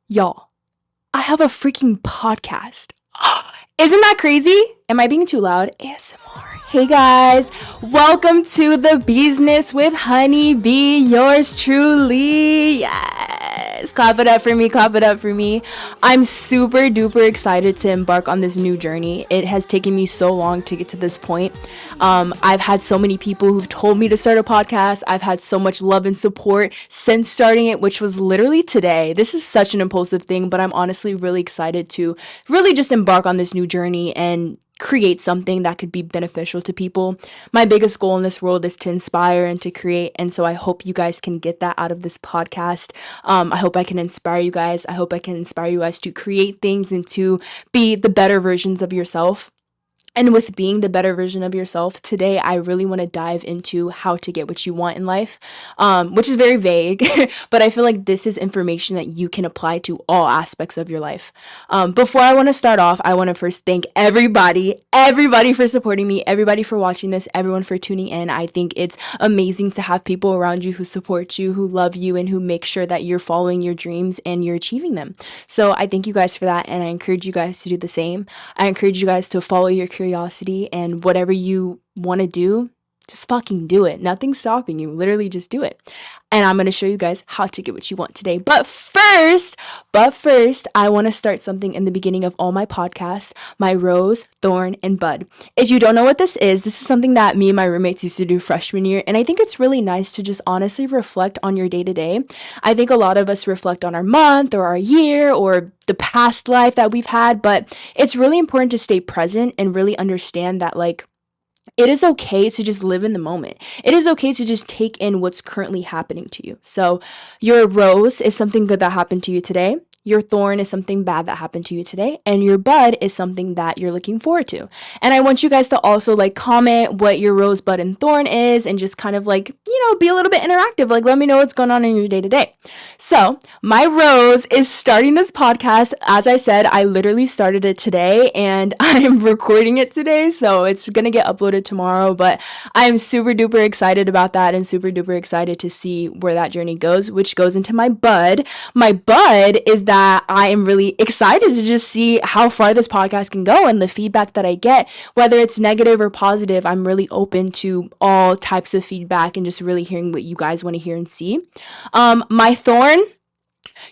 Y'all, I have a freaking podcast. Isn't that crazy? Am I being too loud? ASMR. Hey guys, welcome to the Business with Honey Bee. Yours truly. Yes. Clap it up for me. Clap it up for me. I'm super duper excited to embark on this new journey. It has taken me so long to get to this point. I've had so many people who've told me to start a podcast. I've had so much love and support since starting it, which was literally today. This is such an impulsive thing, but I'm honestly really excited to really just embark on this new journey and create something that could be beneficial to people. My biggest goal in this world is to inspire and to create, and so I hope you guys can get that out of this podcast. I hope I can inspire you guys. I hope I can inspire you guys to create things and to be the better versions of yourself. And with being the better version of yourself, today I really want to dive into how to get what you want in life, which is very vague, but I feel like this is information that you can apply to all aspects of your life. Before I want to start off, I want to first thank everybody for supporting me, everybody for watching this, everyone for tuning in. I think it's amazing to have people around you who support you, who love you, and who make sure that you're following your dreams and you're achieving them. So I thank you guys for that, and I encourage you guys to do the same. I encourage you guys to follow your curiosity, and whatever you want to do, just fucking do it. Nothing's stopping you. Literally just do it. And I'm going to show you guys how to get what you want today. But first, I want to start something in the beginning of all my podcasts, my rose, thorn, and bud. If you don't know what this is something that me and my roommates used to do freshman year. And I think it's really nice to just honestly reflect on your day to day. I think a lot of us reflect on our month or our year or the past life that we've had, but it's really important to stay present and really understand that, like, it is okay to just live in the moment. It is okay to just take in what's currently happening to you. So your rose is something good that happened to you today. Your thorn is something bad that happened to you today. And your bud is something that you're looking forward to. And I want you guys to also comment what your rose, bud, and thorn is, and just kind of be a little bit interactive. Let me know what's going on in your day to day. So my rose is starting this podcast. As I said, I literally started it today and I'm recording it today. So it's going to get uploaded tomorrow, but I'm super duper excited about that and super duper excited to see where that journey goes, which goes into my bud. My bud is that I am really excited to just see how far this podcast can go and the feedback that I get, whether it's negative or positive. I'm really open to all types of feedback and just really hearing what you guys want to hear and see. My thorn,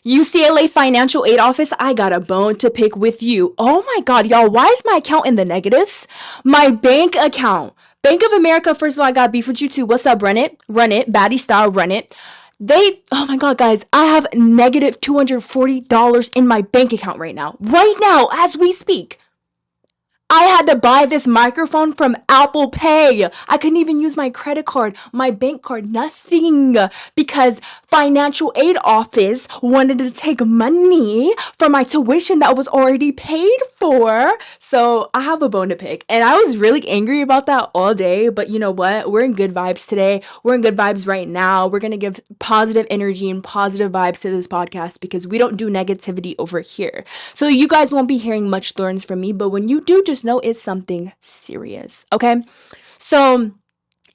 UCLA Financial Aid Office, I got a bone to pick with you. Oh my God, y'all, why is my account in the negatives? My bank account. Bank of America, first of all, I got beef with you too. What's up? Run it, baddie style, run it. Oh my God, guys, I have negative $240 in my bank account right now, as we speak. I had to buy this microphone from Apple Pay. I couldn't even use my credit card, my bank card, nothing, because financial aid office wanted to take money from my tuition that was already paid for. So I have a bone to pick. And I was really angry about that all day. But you know what? We're in good vibes today. We're in good vibes right now. We're going to give positive energy and positive vibes to this podcast because we don't do negativity over here. So you guys won't be hearing much thorns from me. But when you do, just know it's something serious. Okay. So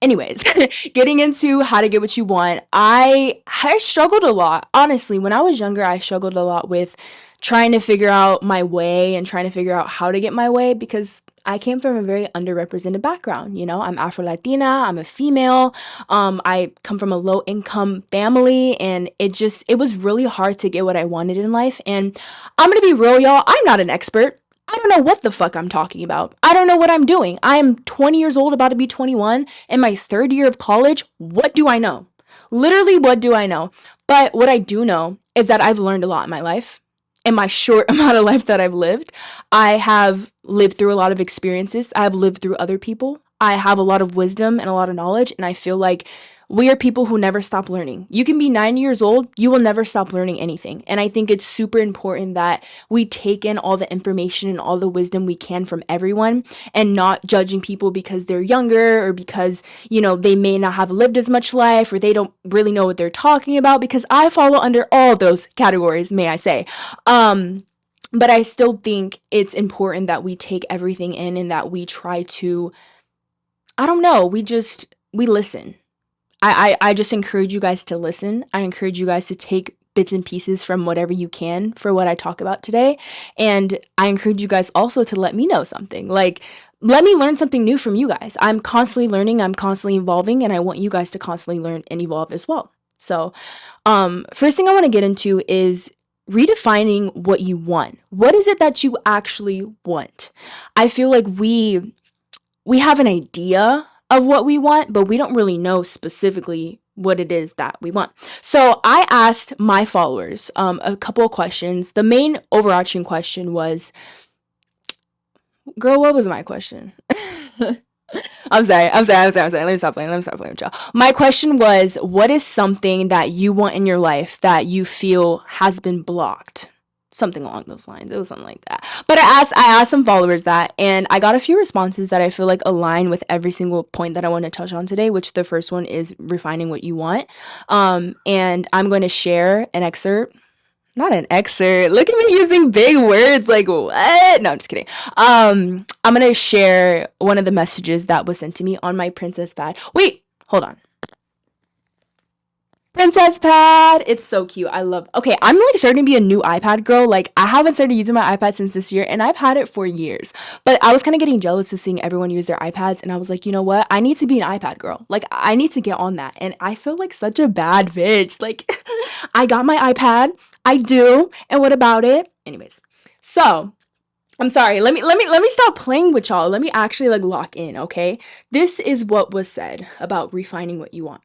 anyways, getting into how to get what you want. I struggled a lot. Honestly, when I was younger, I struggled a lot with trying to figure out my way and trying to figure out how to get my way because I came from a very underrepresented background. I'm Afro-Latina, I'm a female. I come from a low income family, and it was really hard to get what I wanted in life. And I'm going to be real, y'all. I'm not an expert. I don't know what the fuck I'm talking about. I don't know what I'm doing. I am 20 years old, about to be 21, in my third year of college. What do I know? Literally, what do I know? But what I do know is that I've learned a lot in my life. In my short amount of life that I've lived, I have lived through a lot of experiences. I have lived through other people. I have a lot of wisdom and a lot of knowledge, and I feel like we are people who never stop learning. You can be 90 years old, you will never stop learning anything. And I think it's super important that we take in all the information and all the wisdom we can from everyone and not judging people because they're younger or because, they may not have lived as much life or they don't really know what they're talking about, because I follow under all those categories, may I say. But I still think it's important that we take everything in and that we try to, we listen. I just encourage you guys to listen. I encourage you guys to take bits and pieces from whatever you can for what I talk about today. And I encourage you guys also to let me know something. Like, let me learn something new from you guys. I'm constantly learning, I'm constantly evolving, and I want you guys to constantly learn and evolve as well. So, first thing I want to get into is redefining what you want. What is it that you actually want? I feel like we have an idea of what we want, but we don't really know specifically what it is that we want. So I asked my followers a couple of questions. The main overarching question was, girl, what was my question? I'm sorry. Let me stop playing with y'all. My question was, what is something that you want in your life that you feel has been blocked? Something along those lines. It was something like that. But I asked some followers that, and I got a few responses that I feel like align with every single point that I want to touch on today, which the first one is refining what you want. And I'm going to share an excerpt. Not an excerpt. Look at me using big words like what? No, I'm just kidding. I'm going to share one of the messages that was sent to me on my Princess Pad. Wait, hold on. Princess Pad. It's so cute. I love. Okay, I'm like starting to be a new iPad girl. Like, I haven't started using my iPad since this year, and I've had it for years. But I was kind of getting jealous of seeing everyone use their iPads, and I was like, you know what? I need to be an iPad girl. Like, I need to get on that. And I feel like such a bad bitch. Like, I got my iPad. I do. And what about it? Anyways, so I'm sorry. Let me stop playing with y'all. Let me actually like lock in, okay? This is what was said about refining what you want.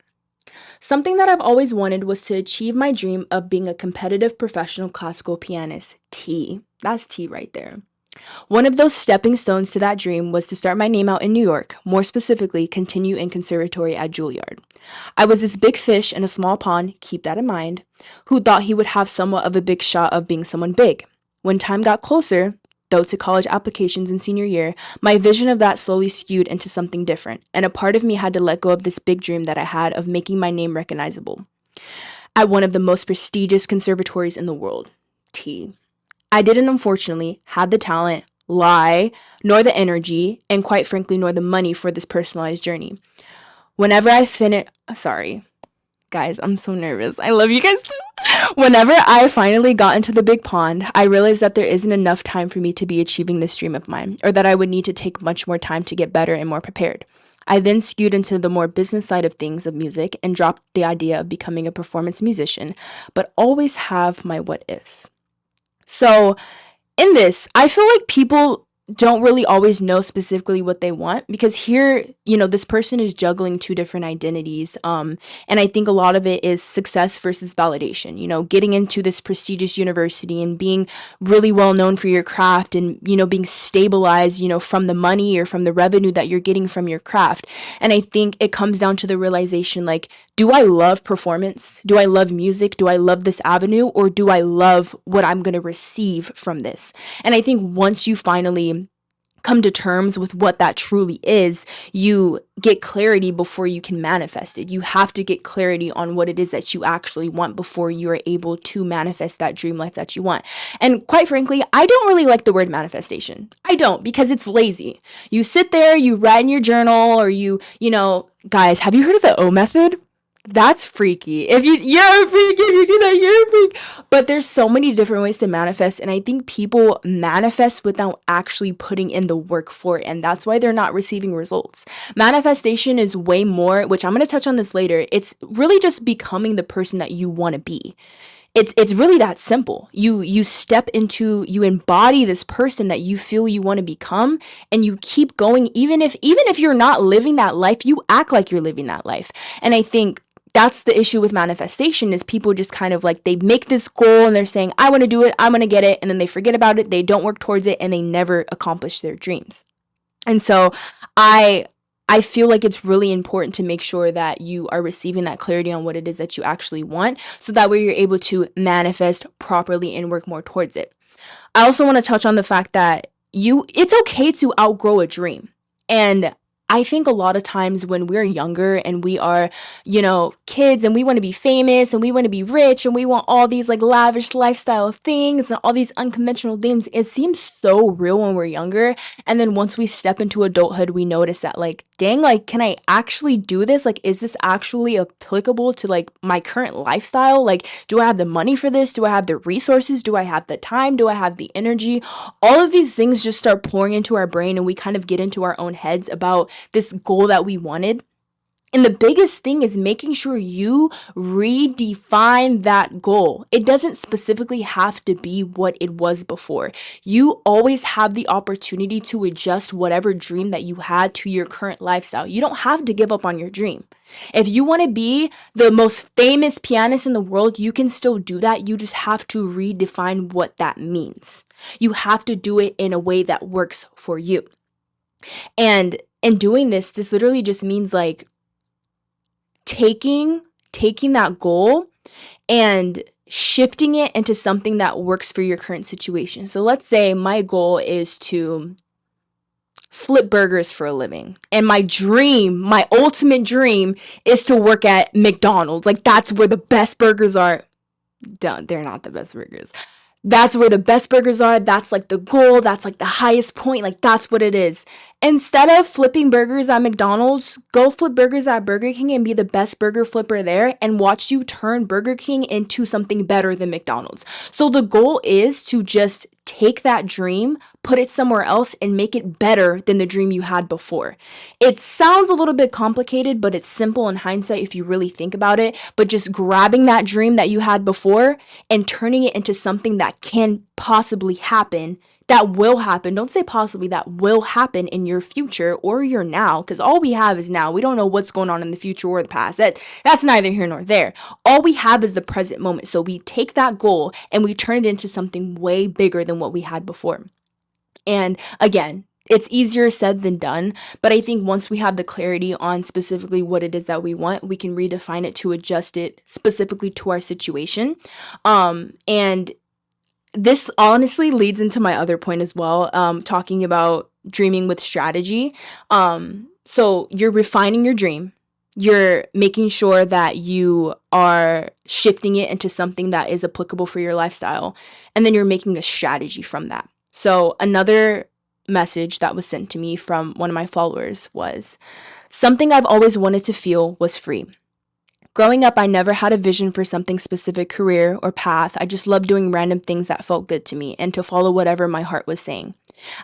Something that I've always wanted was to achieve my dream of being a competitive professional classical pianist. T. That's T right there. One of those stepping stones to that dream was to start my name out in New York, more specifically, continue in conservatory at Juilliard. I was this big fish in a small pond, keep that in mind, who thought he would have somewhat of a big shot of being someone big. When time got closer, though to college applications in senior year, my vision of that slowly skewed into something different, and a part of me had to let go of this big dream that I had of making my name recognizable at one of the most prestigious conservatories in the world. T. I didn't, unfortunately, have the talent, nor the energy, and quite frankly, nor the money for this personalized journey. Whenever I sorry, guys, I'm so nervous. I love you guys. Whenever I finally got into the big pond, I realized that there isn't enough time for me to be achieving this dream of mine, or that I would need to take much more time to get better and more prepared. I then skewed into the more business side of things of music and dropped the idea of becoming a performance musician, but always have my what ifs. So in this, I feel like people don't really always know specifically what they want, because here, this person is juggling two different identities. And I think a lot of it is success versus validation, getting into this prestigious university and being really well known for your craft and, being stabilized, from the money or from the revenue that you're getting from your craft. And I think it comes down to the realization, like, do I love performance? Do I love music? Do I love this avenue? Or do I love what I'm going to receive from this? And I think once you finally come to terms with what that truly is, you get clarity before you can manifest it. You have to get clarity on what it is that you actually want before you are able to manifest that dream life that you want. And quite frankly, I don't really like the word manifestation. I don't, because it's lazy. You sit there, you write in your journal, or guys, have you heard of the O method? That's freaky. You're a freak, if you do that, you're a freak. But there's so many different ways to manifest, and I think people manifest without actually putting in the work for it, and that's why they're not receiving results. Manifestation is way more, which I'm going to touch on this later. It's really just becoming the person that you want to be. It's really that simple. You embody this person that you feel you want to become, and you keep going. Even if you're not living that life, you act like you're living that life. And I think that's the issue with manifestation, is people just kind of like, they make this goal and they're saying, I want to do it, I'm going to get it. And then they forget about it. They don't work towards it, and they never accomplish their dreams. And so I feel like it's really important to make sure that you are receiving that clarity on what it is that you actually want, so that way you're able to manifest properly and work more towards it. I also want to touch on the fact that it's okay to outgrow a dream. And I think a lot of times when we're younger and we are, kids and we want to be famous and we want to be rich and we want all these like lavish lifestyle things and all these unconventional things, it seems so real when we're younger. And then once we step into adulthood, we notice that like, dang, like, can I actually do this? Like, is this actually applicable to like my current lifestyle? Like, do I have the money for this? Do I have the resources? Do I have the time? Do I have the energy? All of these things just start pouring into our brain and we kind of get into our own heads about this goal that we wanted. And the biggest thing is making sure you redefine that goal. It doesn't specifically have to be what it was before. You always have the opportunity to adjust whatever dream that you had to your current lifestyle. You don't have to give up on your dream. If you want to be the most famous pianist in the world, you can still do that. You just have to redefine what that means. You have to do it in a way that works for you. And in doing this literally just means like taking that goal and shifting it into something that works for your current situation. So let's say my goal is to flip burgers for a living. And my dream, my ultimate dream is to work at McDonald's. Like that's where the best burgers are. They're not the best burgers. That's where the best burgers are. That's like the goal. That's like the highest point. Like that's what it is. Instead of flipping burgers at McDonald's, go flip burgers at Burger King and be the best burger flipper there and watch you turn Burger King into something better than McDonald's. So the goal is to just take that dream, put it somewhere else and make it better than the dream you had before. It sounds a little bit complicated, but it's simple in hindsight if you really think about it. But just grabbing that dream that you had before and turning it into something that can possibly happen, that will happen. Don't say possibly, that will happen in your future or your now, because all we have is now. We don't know what's going on in the future or the past. That's neither here nor there. All we have is the present moment. So we take that goal and we turn it into something way bigger than what we had before. And again, it's easier said than done, but I think once we have the clarity on specifically what it is that we want, we can redefine it to adjust it specifically to our situation. And this honestly leads into my other point as well, talking about dreaming with strategy. So you're refining your dream. You're making sure that you are shifting it into something that is applicable for your lifestyle. And then you're making a strategy from that. So another message that was sent to me from one of my followers was, something I've always wanted to feel was free. Growing up, I never had a vision for something specific career or path. I just loved doing random things that felt good to me and to follow whatever my heart was saying.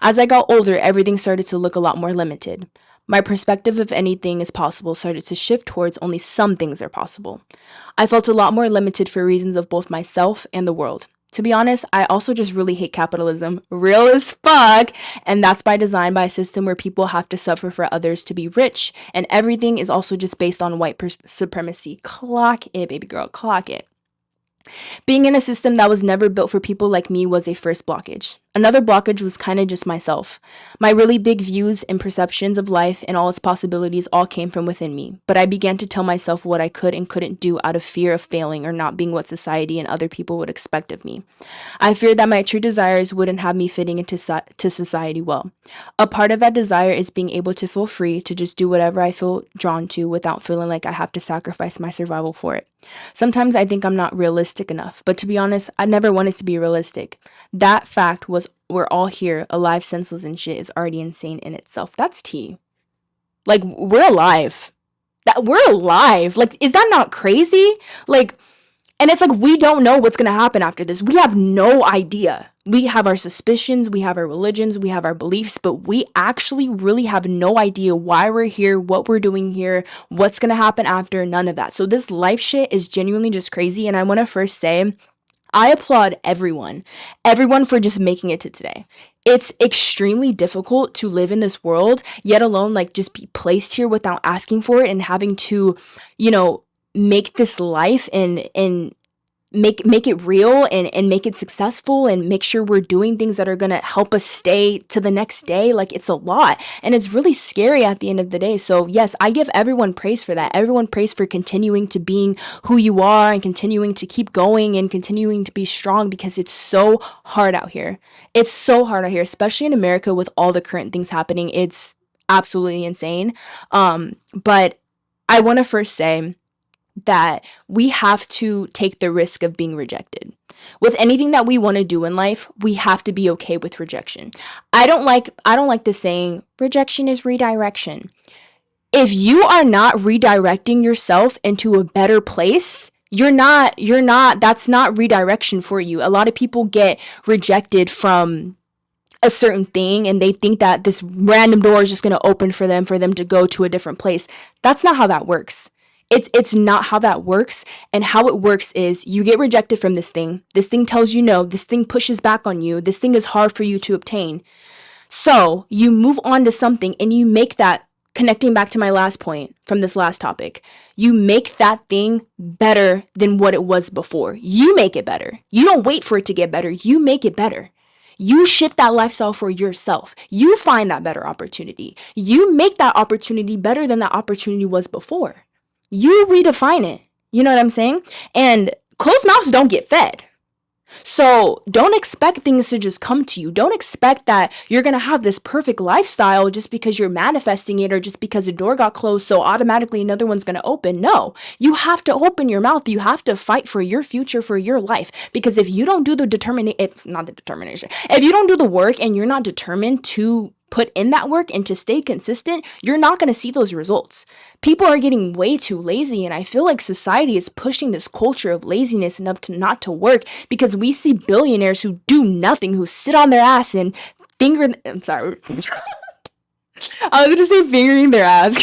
As I got older, everything started to look a lot more limited. My perspective of anything is possible started to shift towards only some things are possible. I felt a lot more limited for reasons of both myself and the world. To be honest, I also just really hate capitalism, real as fuck, and that's by design, by a system where people have to suffer for others to be rich, and everything is also just based on white supremacy. Clock it, baby girl, clock it. Being in a system that was never built for people like me was a first blockage. Another blockage was kind of just myself. My really big views and perceptions of life and all its possibilities all came from within me, but I began to tell myself what I could and couldn't do out of fear of failing or not being what society and other people would expect of me. I feared that my true desires wouldn't have me fitting into society well. A part of that desire is being able to feel free to just do whatever I feel drawn to without feeling like I have to sacrifice my survival for it. Sometimes I think I'm not realistic enough, but to be honest, I never wanted to be realistic. That fact was, we're all here, alive, senseless, and shit is already insane in itself. That's tea. Like, we're alive. We're alive. Like, is that not crazy? Like, and it's like, we don't know what's going to happen after this. We have no idea. We have our suspicions, we have our religions, we have our beliefs, but we actually really have no idea why we're here, what we're doing here, what's going to happen after, none of that. So this life shit is genuinely just crazy. And I want to first say, I applaud everyone for just making it to today. It's extremely difficult to live in this world, yet alone, like, just be placed here without asking for it and having to, make this life and make it real and make it successful and make sure we're doing things that are going to help us stay to the next day. Like, it's a lot and it's really scary at the end of the day. So yes, I give everyone praise for that. Everyone praise for continuing to being who you are and continuing to keep going and continuing to be strong, because it's so hard out here. It's so hard out here, especially in America with all the current things happening. absolutely insane. But I want to first say that we have to take the risk of being rejected. With anything that we want to do in life, we have to be okay with rejection. I don't like the saying rejection is redirection. If you are not redirecting yourself into a better place, that's not redirection for you. A lot of people get rejected from a certain thing and they think that this random door is just going to open for them to go to a different place. That's not how that works. It's not how that works. And how it works is you get rejected from this thing. This thing tells you no. This thing pushes back on you. This thing is hard for you to obtain. So you move on to something and you make that, connecting back to my last point from this last topic, you make that thing better than what it was before. You make it better. You don't wait for it to get better. You make it better. You shift that lifestyle for yourself. You find that better opportunity. You make that opportunity better than that opportunity was before. You redefine it. You know what I'm saying? And closed mouths don't get fed. So don't expect things to just come to you. Don't expect that you're going to have this perfect lifestyle just because you're manifesting it or just because a door got closed, so automatically another one's going to open. No, you have to open your mouth. You have to fight for your future, for your life. Because if you don't do the if you don't do the work and you're not determined to put in that work and to stay consistent, you're not going to see those results. People are getting way too lazy, and I feel like society is pushing this culture of laziness enough to not to work, because we see billionaires who do nothing, who sit on their ass and I'm sorry. I was going to say fingering their ass.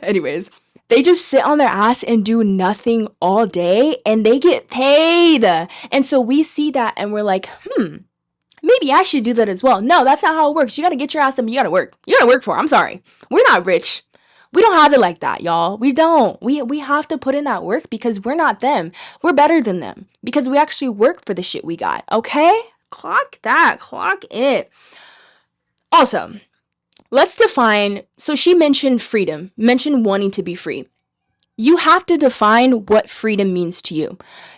Anyways, they just sit on their ass and do nothing all day and they get paid. And so we see that and we're like, maybe I should do that as well. No, that's not how it works. You got to get your ass up and you got to work. You got to work for it. I'm sorry. We're not rich. We don't have it like that, y'all. We don't. We have to put in that work because we're not them. We're better than them because we actually work for the shit we got. Okay? Clock that. Clock it. Also, let's define. So she mentioned freedom, mentioned wanting to be free. You have to define what freedom means to you.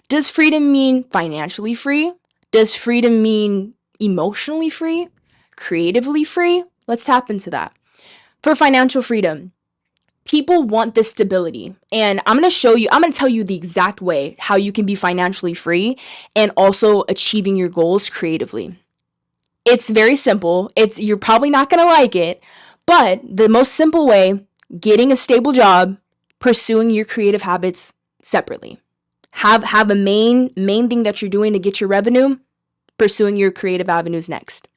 Does freedom mean financially free? Does freedom mean emotionally free? Creatively free? Let's tap into that. For financial freedom, people want this stability. And I'm going to tell you the exact way how you can be financially free and also achieving your goals creatively. It's very simple. You're probably not going to like it, but the most simple way, getting a stable job, pursuing your creative habits separately. Have a main thing that you're doing to get your revenue, pursuing your creative avenues next.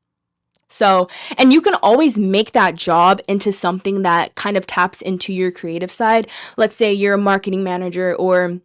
So, and you can always make that job into something that kind of taps into your creative side. Let's say you're a marketing manager, or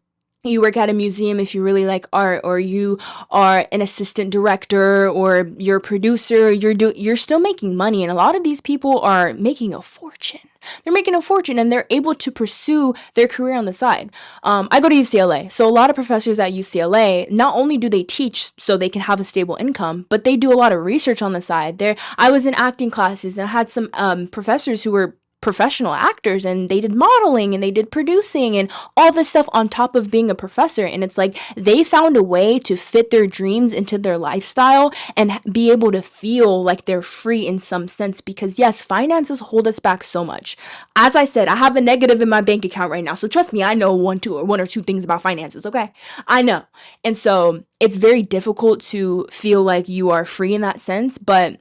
you work at a museum if you really like art, or you are an assistant director, or you're a producer. You're still making money, and a lot of these people are making a fortune. They're making a fortune and they're able to pursue their career on the side. I go to UCLA. So a lot of professors at UCLA, not only do they teach so they can have a stable income, but they do a lot of research on the side. I was in acting classes and I had some professors who were professional actors, and they did modeling and they did producing and all this stuff on top of being a professor. And it's like they found a way to fit their dreams into their lifestyle and be able to feel like they're free in some sense, because yes, finances hold us back so much. As I said, I have a negative in my bank account right now, so trust me, I know one or two things about finances. Okay, I know. And so it's very difficult to feel like you are free in that sense, but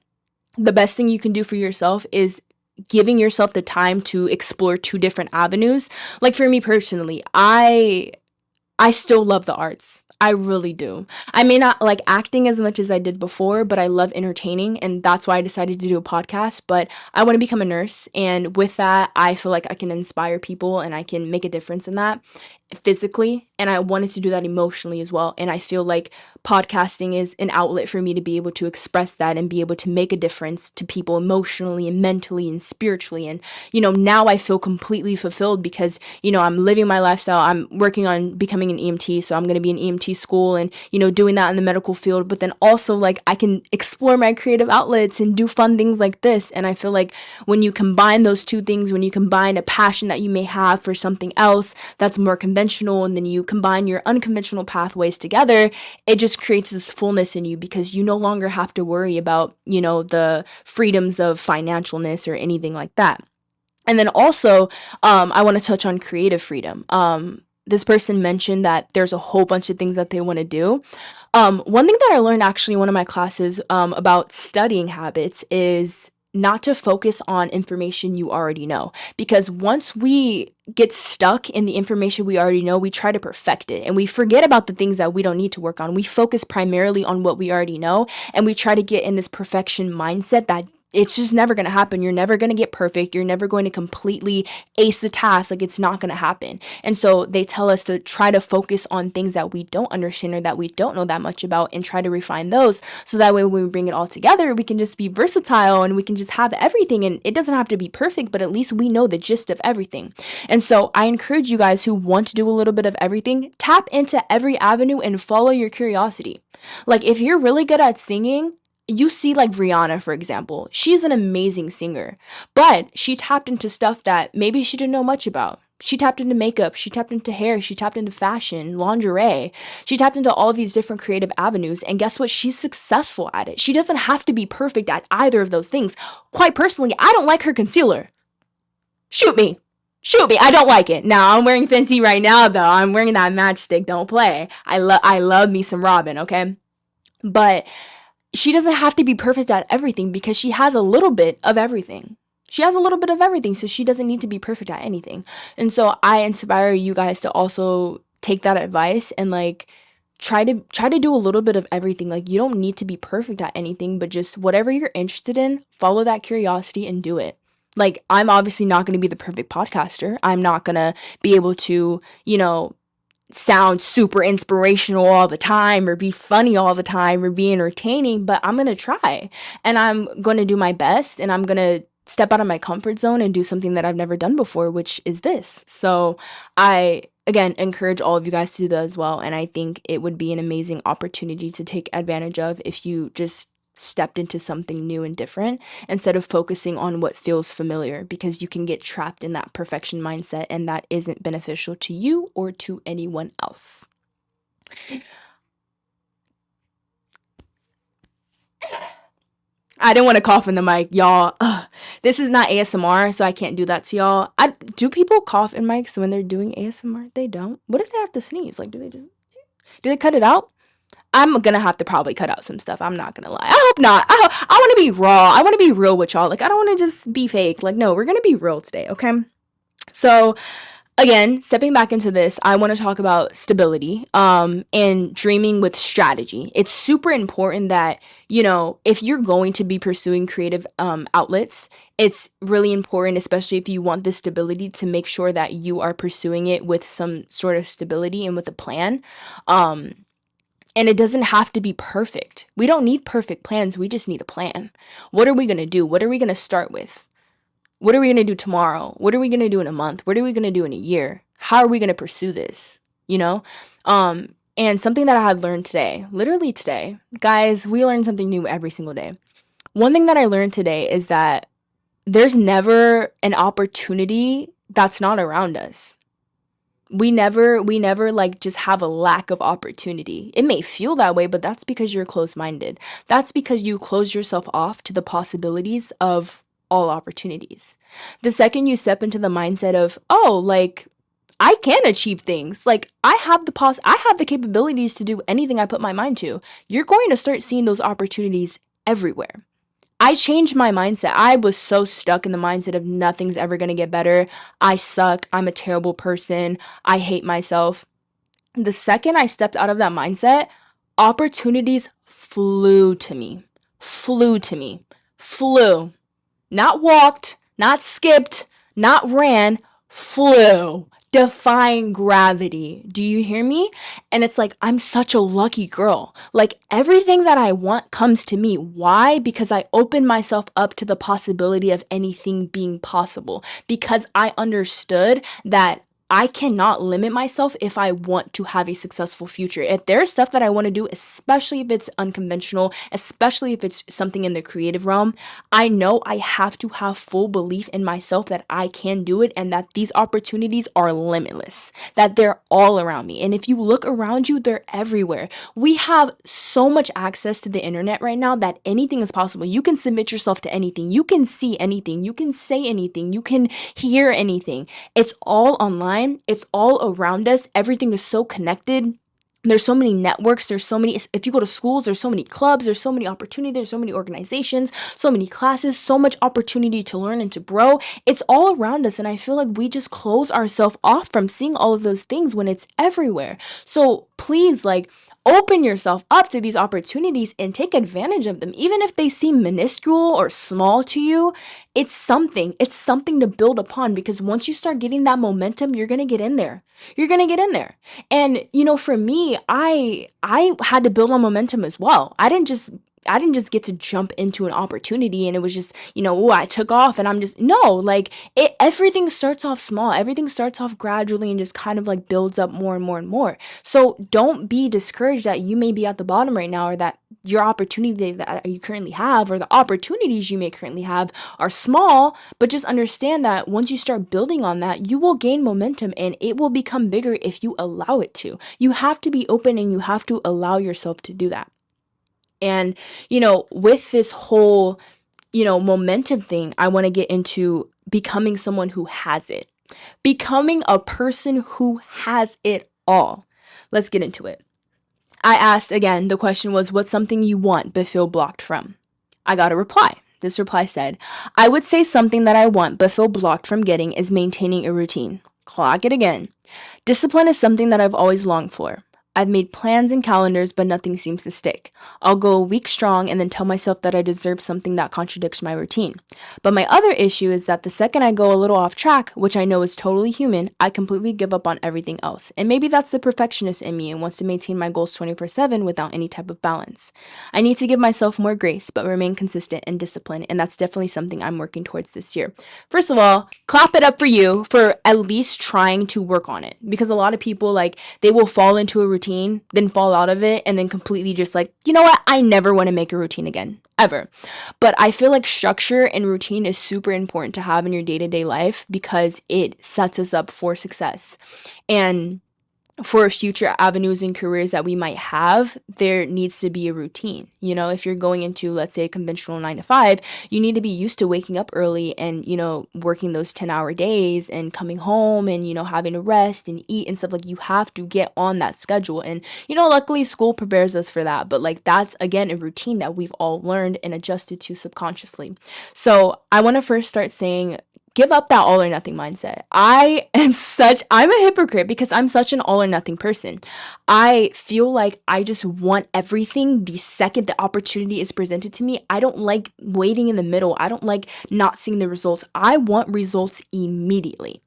the best thing you can do for yourself is giving yourself the time to explore two different avenues. Like for me personally, I still love the arts. I really do. I may not like acting as much as I did before, but I love entertaining, and that's why I decided to do a podcast. But I want to become a nurse, and with that, I feel like I can inspire people and I can make a difference in that physically, and I wanted to do that emotionally as well. And I feel like podcasting is an outlet for me to be able to express that and be able to make a difference to people emotionally and mentally and spiritually. And now I feel completely fulfilled because I'm living my lifestyle. I'm working on becoming an EMT, so I'm going to be in EMT school and doing that in the medical field, but then also like I can explore my creative outlets and do fun things like this. And I feel like when you combine those two things, when you combine a passion that you may have for something else that's more conventional conventional and then you combine your unconventional pathways together, it just creates this fullness in you because you no longer have to worry about, the freedoms of financialness or anything like that. And then also, I want to touch on creative freedom. This person mentioned that there's a whole bunch of things that they want to do. One thing that I learned actually in one of my classes about studying habits is not to focus on information you already know. Because once we get stuck in the information we already know, we try to perfect it and we forget about the things that we don't need to work on. We focus primarily on what we already know and we try to get in this perfection mindset that it's just never going to happen. You're never going to get perfect. You're never going to completely ace the task. Like, it's not going to happen. And so they tell us to try to focus on things that we don't understand or that we don't know that much about and try to refine those. So that way, when we bring it all together, we can just be versatile and we can just have everything. And it doesn't have to be perfect, but at least we know the gist of everything. And so I encourage you guys who want to do a little bit of everything, tap into every avenue and follow your curiosity. Like, if you're really good at singing, you see like Rihanna, for example, she's an amazing singer, but she tapped into stuff that maybe she didn't know much about. She tapped into makeup, she tapped into hair, she tapped into fashion, lingerie. She tapped into all these different creative avenues. And guess what? She's successful at it. She doesn't have to be perfect at either of those things. Quite personally, I don't like her concealer. Shoot me. I don't like it. Now, I'm wearing Fenty right now, though. I'm wearing that matchstick. Don't play. I love me some Robin, okay? But she doesn't have to be perfect at everything because she has a little bit of everything. She has a little bit of everything, so she doesn't need to be perfect at anything. And so I inspire you guys to also take that advice and like try to do a little bit of everything. Like, you don't need to be perfect at anything, but just whatever you're interested in, follow that curiosity and do it. Like, I'm obviously not going to be the perfect podcaster. I'm not going to be able to, sound super inspirational all the time or be funny all the time or be entertaining, but I'm going to try and I'm going to do my best and I'm going to step out of my comfort zone and do something that I've never done before, which is this. So I, again, encourage all of you guys to do that as well. And I think it would be an amazing opportunity to take advantage of if you just stepped into something new and different instead of focusing on what feels familiar, because you can get trapped in that perfection mindset and that isn't beneficial to you or to anyone else. I didn't want to cough in the mic, y'all. This is not ASMR, so I can't do that to y'all. Do people cough in mics when they're doing ASMR? They don't. What if they have to sneeze? Like, do they cut it out? I'm gonna have to probably cut out some stuff. I'm not gonna lie. I hope not. I want to be raw. I want to be real with y'all. Like, I don't want to just be fake. Like, no, we're gonna be real today, okay? So, again, stepping back into this, I want to talk about stability and dreaming with strategy. It's super important that, if you're going to be pursuing creative outlets, it's really important, especially if you want this stability, to make sure that you are pursuing it with some sort of stability and with a plan. And it doesn't have to be perfect. We don't need perfect plans. We just need a plan. What are we going to do? What are we going to start with? What are we going to do tomorrow? What are we going to do in a month? What are we going to do in a year? How are we going to pursue this? And something that I had learned today, literally today, guys, we learn something new every single day. One thing that I learned today is that there's never an opportunity that's not around us. We never like just have a lack of opportunity. It may feel that way, but that's because you're closed-minded. That's because you close yourself off to the possibilities of all opportunities. The second you step into the mindset of, oh, like, I can achieve things. Like, I have the capabilities to do anything I put my mind to. You're going to start seeing those opportunities everywhere. I changed my mindset. I was so stuck in the mindset of nothing's ever going to get better. I suck. I'm a terrible person. I hate myself. The second I stepped out of that mindset, opportunities flew to me. Flew. Not walked, not skipped, not ran, flew. Defying gravity. Do you hear me? And it's like, I'm such a lucky girl. Like, everything that I want comes to me. Why? Because I open myself up to the possibility of anything being possible. Because I understood that I cannot limit myself if I want to have a successful future. If there's stuff that I want to do, especially if it's unconventional, especially if it's something in the creative realm, I know I have to have full belief in myself that I can do it and that these opportunities are limitless, that they're all around me. And if you look around you, they're everywhere. We have so much access to the internet right now that anything is possible. You can submit yourself to anything. You can see anything. You can say anything. You can hear anything. It's all online. It's all around us. Everything is so connected. There's so many networks. There's so many, if you go to schools, there's so many clubs, there's so many opportunities, there's so many organizations, so many classes, so much opportunity to learn and to grow. It's all around us. And I feel like we just close ourselves off from seeing all of those things when it's everywhere. So please, like, open yourself up to these opportunities and take advantage of them. Even if they seem minuscule or small to you, it's something to build upon, because once you start getting that momentum, you're going to get in there. You're going to get in there. And for me, I had to build on momentum as well. I didn't just get to jump into an opportunity and it was just, I took off and I'm just, no, like everything starts off small. Everything starts off gradually and just kind of like builds up more and more and more. So don't be discouraged that you may be at the bottom right now, or that your opportunity that you currently have, or the opportunities you may currently have, are small, but just understand that once you start building on that, you will gain momentum and it will become bigger if you allow it to. You have to be open and you have to allow yourself to do that. And, with this whole, momentum thing, I want to get into becoming someone who has it, becoming a person who has it all. Let's get into it. I asked again, the question was, what's something you want but feel blocked from? I got a reply. This reply said, I would say something that I want but feel blocked from getting is maintaining a routine. Clock it again. Discipline is something that I've always longed for. I've made plans and calendars, but nothing seems to stick. I'll go a week strong and then tell myself that I deserve something that contradicts my routine. But my other issue is that the second I go a little off track, which I know is totally human, I completely give up on everything else. And maybe that's the perfectionist in me and wants to maintain my goals 24/7 without any type of balance. I need to give myself more grace, but remain consistent and disciplined, and that's definitely something I'm working towards this year. First of all, clap it up for you for at least trying to work on it, because a lot of people, like, they will fall into a routine, then fall out of it, and then completely just like, you know what, I never want to make a routine again, ever. But I feel like structure and routine is super important to have in your day-to-day life because it sets us up for success. And for future avenues and careers that we might have, there needs to be a routine. If you're going into, let's say, a conventional 9 to 5, you need to be used to waking up early and, working those 10-hour days and coming home and, having to rest and eat and stuff. Like, you have to get on that schedule. And, luckily school prepares us for that. But like, that's again a routine that we've all learned and adjusted to subconsciously. So I want to first start saying, give up that all or nothing mindset. I'm a hypocrite because I'm such an all or nothing person. I feel like I just want everything the second the opportunity is presented to me. I don't like waiting in the middle. I don't like not seeing the results. I want results immediately.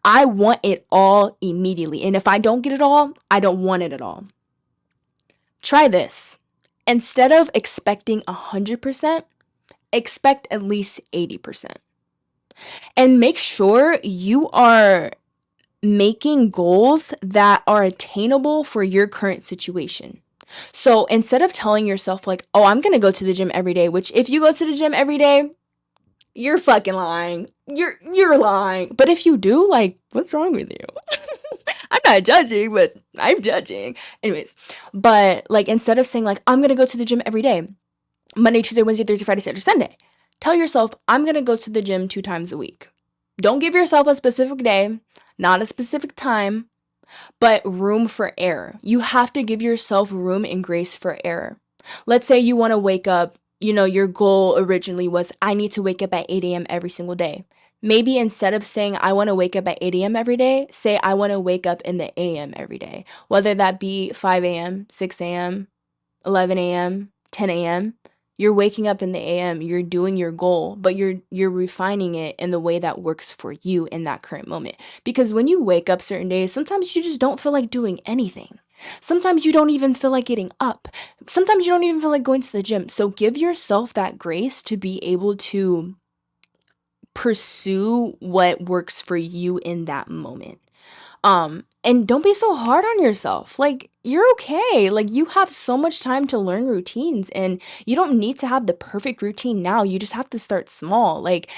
I want it all immediately. And if I don't get it all, I don't want it at all. Try this. Instead of expecting 100%, expect at least 80%. And make sure you are making goals that are attainable for your current situation. So instead of telling yourself like, oh, I'm going to go to the gym every day, which if you go to the gym every day, you're fucking lying. You're lying. But if you do, like, what's wrong with you? I'm not judging, but I'm judging. Anyways, but like, instead of saying like, I'm going to go to the gym every day, Monday, Tuesday, Wednesday, Thursday, Friday, Saturday, Sunday, tell yourself, I'm going to go to the gym 2 times a week. Don't give yourself a specific day, not a specific time, but room for error. You have to give yourself room and grace for error. Let's say you want to wake up, your goal originally was, I need to wake up at 8 a.m. every single day. Maybe instead of saying, I want to wake up at 8 a.m. every day, say, I want to wake up in the a.m. every day. Whether that be 5 a.m., 6 a.m., 11 a.m., 10 a.m., you're waking up in the AM, you're doing your goal, but you're refining it in the way that works for you in that current moment. Because when you wake up certain days, sometimes you just don't feel like doing anything. Sometimes you don't even feel like getting up. Sometimes you don't even feel like going to the gym. So give yourself that grace to be able to pursue what works for you in that moment. And don't be so hard on yourself. Like, you're okay. Like, you have so much time to learn routines, and you don't need to have the perfect routine now. You just have to start small. Like,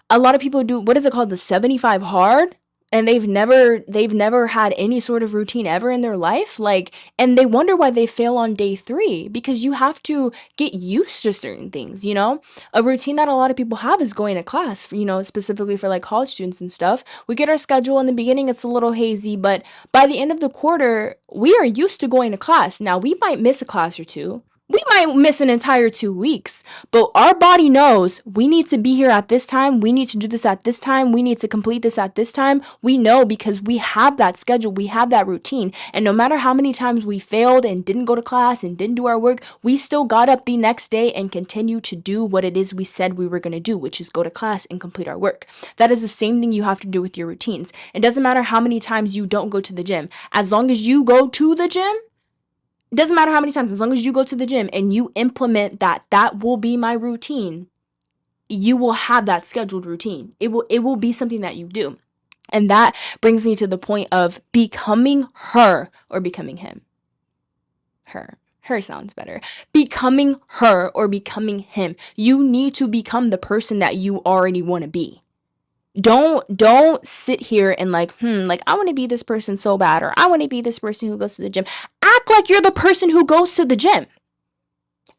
a lot of people do, what is it called? The 75 hard? And they've never had any sort of routine ever in their life. Like, and they wonder why they fail on day 3, because you have to get used to certain things, you know? A routine that a lot of people have is going to class, specifically for like college students and stuff. We get our schedule in the beginning, it's a little hazy, but by the end of the quarter, we are used to going to class. Now, we might miss a class or two. We might miss an entire 2 weeks, but our body knows we need to be here at this time. We need to do this at this time. We need to complete this at this time. We know because we have that schedule. We have that routine. And no matter how many times we failed and didn't go to class and didn't do our work, we still got up the next day and continued to do what it is we said we were going to do, which is go to class and complete our work. That is the same thing you have to do with your routines. It doesn't matter how many times you don't go to the gym. As long as you go to the gym, it doesn't matter how many times, as long as you go to the gym and you implement that will be my routine, you will have that scheduled routine. It will be something that you do. And that brings me to the point of becoming her or becoming him. Her sounds better. Becoming her or becoming him. You need to become the person that you already want to be. Don't sit here and like I want to be this person so bad, or I want to be this person who goes to the gym. Act like you're the person who goes to the gym.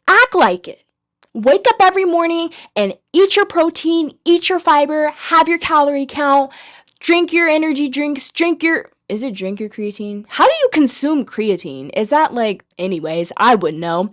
Act like it. Wake up every morning and eat your protein, eat your fiber, have your calorie count, drink your energy drinks, drink your creatine? How do you consume creatine? Is that like, anyways, I wouldn't know.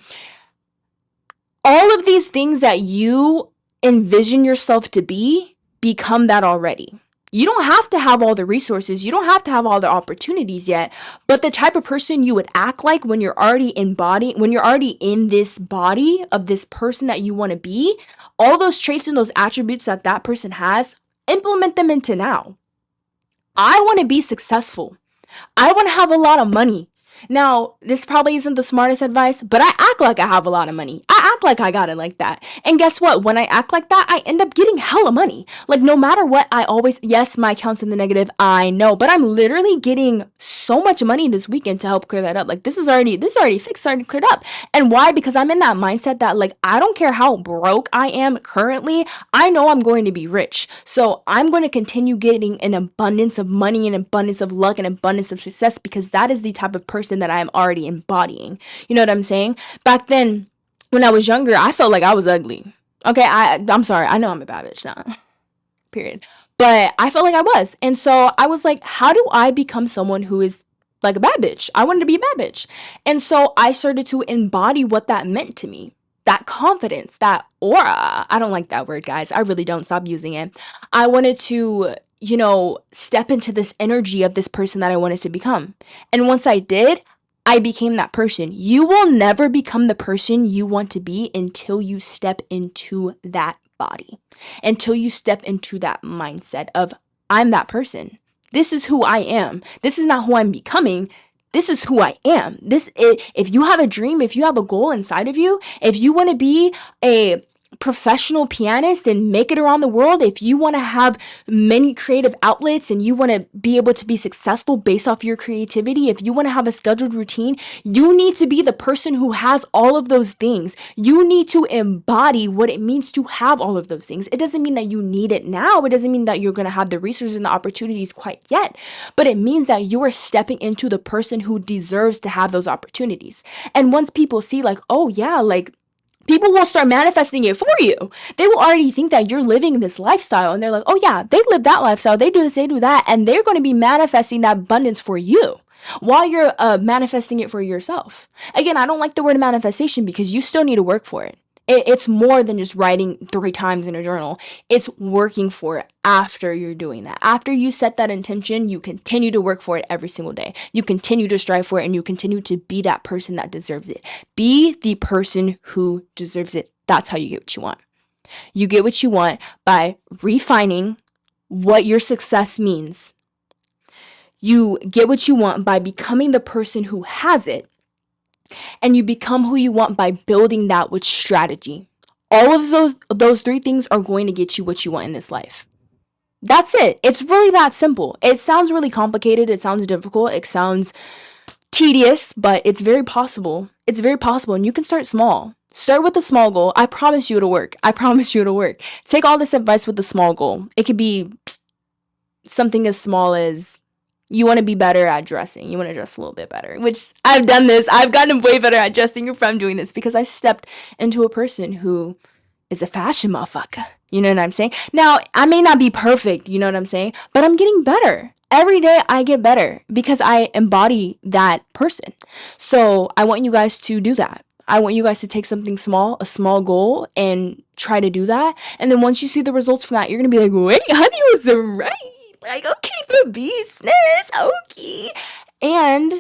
All of these things that you envision yourself to be, become that already. You don't have to have all the resources. You don't have to have all the opportunities yet, but the type of person you would act like when you're already in this body of this person that you want to be, all those traits and those attributes that person has, implement them into now. I want to be successful. I want to have a lot of money. Now, this probably isn't the smartest advice, but I act like I have a lot of money. I act like I got it like that. And guess what? When I act like that, I end up getting hella money. Like, no matter what, yes, my account's in the negative, I know, but I'm literally getting so much money this weekend to help clear that up. Like, this is already fixed, already cleared up. And why? Because I'm in that mindset that, like, I don't care how broke I am currently, I know I'm going to be rich. So I'm going to continue getting an abundance of money, an abundance of luck, an abundance of success, because that is the type of person that I am already embodying. You know what I'm saying? Back then, when I was younger, I felt like I was ugly. Okay, I'm sorry. I know I'm a bad bitch now. Period. But I felt like I was. And so I was like, how do I become someone who is like a bad bitch? I wanted to be a bad bitch. And so I started to embody what that meant to me. That confidence, that aura. I don't like that word, guys. I really don't. Stop using it. I wanted to step into this energy of this person that I wanted to become. And once I did, I became that person. You will never become the person you want to be until you step into that body, until you step into that mindset of, I'm that person. This is who I am. This is not who I'm becoming. This is who I am. If you have a dream, if you have a goal inside of you, if you want to be a professional pianist and make it around the world, if you want to have many creative outlets and you want to be able to be successful based off your creativity, if you want to have a scheduled routine, you need to be the person who has all of those things. You need to embody what it means to have all of those things. It doesn't mean that you need it now. It doesn't mean that you're going to have the resources and the opportunities quite yet, but it means that you are stepping into the person who deserves to have those opportunities. And once people see like, oh yeah, like, people will start manifesting it for you. They will already think that you're living this lifestyle, and they're like, oh yeah, they live that lifestyle, they do this, they do that, and they're going to be manifesting that abundance for you while you're manifesting it for yourself. Again, I don't like the word manifestation because you still need to work for it. It's more than just writing 3 times in a journal. It's working for it after you're doing that. After you set that intention, you continue to work for it every single day. You continue to strive for it, and you continue to be that person that deserves it. Be the person who deserves it. That's how you get what you want. You get what you want by refining what your success means. You get what you want by becoming the person who has it. And you become who you want by building that with strategy. All of those 3 things are going to get you what you want in this life. That's it. It's really that simple. It sounds really complicated. It sounds difficult. It sounds tedious, but it's very possible. It's very possible. And you can start small. Start with a small goal. I promise you it'll work. I promise you it'll work. Take all this advice with a small goal. It could be something as small as you want to be better at dressing. You want to dress a little bit better, which I've done this. I've gotten way better at dressing from doing this because I stepped into a person who is a fashion motherfucker. You know what I'm saying? Now, I may not be perfect, you know what I'm saying? But I'm getting better. Every day I get better because I embody that person. So I want you guys to do that. I want you guys to take something small, a small goal, and try to do that. And then once you see the results from that, you're going to be like, wait, honey was right. Like, okay, the business, okay. And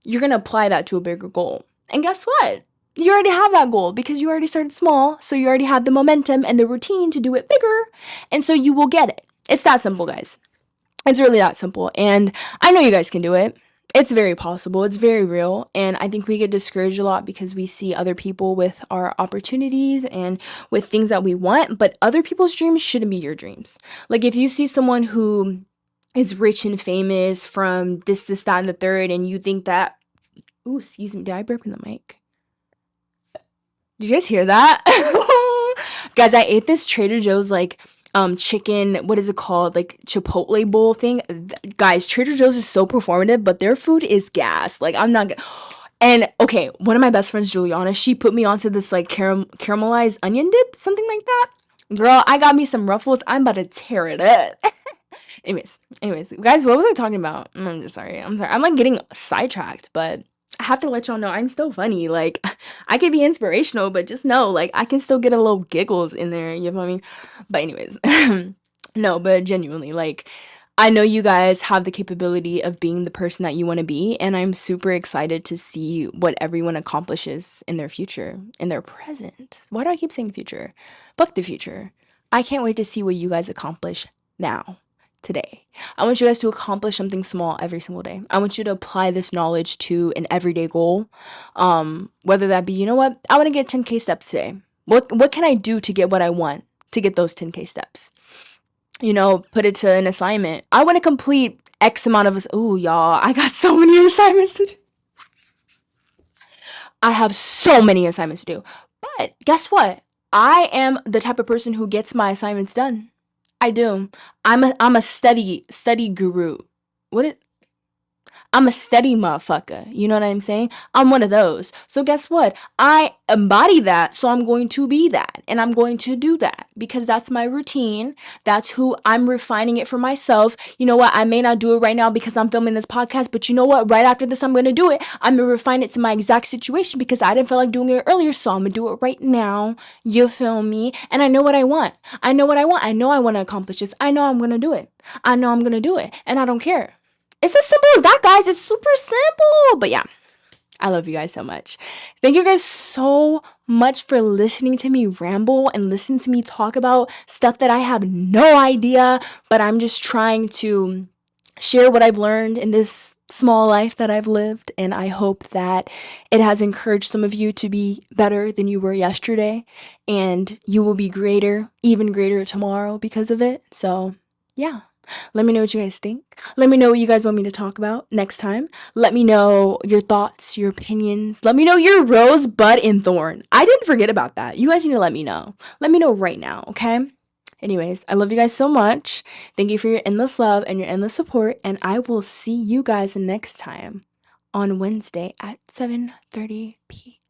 you're going to apply that to a bigger goal. And guess what? You already have that goal because you already started small. So you already have the momentum and the routine to do it bigger. And so you will get it. It's that simple, guys. It's really that simple. And I know you guys can do it. It's very possible. It's very real. And I think we get discouraged a lot because we see other people with our opportunities and with things that we want. But other people's dreams shouldn't be your dreams. Like if you see someone who is rich and famous from this, that, and the third, and you think that, ooh, excuse me, did I burp in the mic? Did you guys hear that? Guys, I ate this Trader Joe's like chicken, what is it called, like Chipotle bowl thing. Guys, Trader Joe's is so performative, but their food is gas. Like I'm not gonna. And okay, one of my best friends, Juliana, she put me onto this like caramelized onion dip, something like that. Girl, I got me some Ruffles. I'm about to tear it up. anyways, guys, what was I talking about? I'm just sorry. I'm like getting sidetracked, but I have to let y'all know I'm still funny. Like I can be inspirational, but just know like I can still get a little giggles in there. You know what I mean? But anyways, no, but genuinely, like I know you guys have the capability of being the person that you want to be, and I'm super excited to see what everyone accomplishes in their future, in their present. Why do I keep saying future? Fuck the future. I can't wait to see what you guys accomplish now, today. I want you guys to accomplish something small every single day. I want you to apply this knowledge to an everyday goal. Whether that be, you know what, I want to get 10K steps today. What can I do to get what I want, to get those 10K steps? You know, put it to an assignment. I want to complete X amount of ooh, y'all, I got so many assignments to do. I have so many assignments to do. But guess what? I am the type of person who gets my assignments done. I do. I'm a study guru. I'm a steady motherfucker. You know what I'm saying? I'm one of those. So guess what? I embody that. So I'm going to be that. And I'm going to do that because that's my routine. That's who I'm refining it for myself. You know what? I may not do it right now because I'm filming this podcast, but you know what? Right after this, I'm going to do it. I'm going to refine it to my exact situation because I didn't feel like doing it earlier. So I'm going to do it right now. You feel me? And I know what I want. I know what I want. I know I want to accomplish this. I know I'm going to do it. I know I'm going to do it. And I don't care. It's as simple as that, guys. It's super simple. But yeah, I love you guys so much. Thank you guys so much for listening to me ramble and listen to me talk about stuff that I have no idea, but I'm just trying to share what I've learned in this small life that I've lived. And I hope that it has encouraged some of you to be better than you were yesterday. And you will be greater, even greater tomorrow because of it. So yeah. Let me know what you guys think. Let me know what you guys want me to talk about next time. Let me know your thoughts, your opinions. Let me know your rose, bud, and thorn. I didn't forget about that. You guys need to let me know. Let me know right now, okay? Anyways, I love you guys so much. Thank you for your endless love and your endless support. And I will see you guys next time on Wednesday at 7:30 p.m.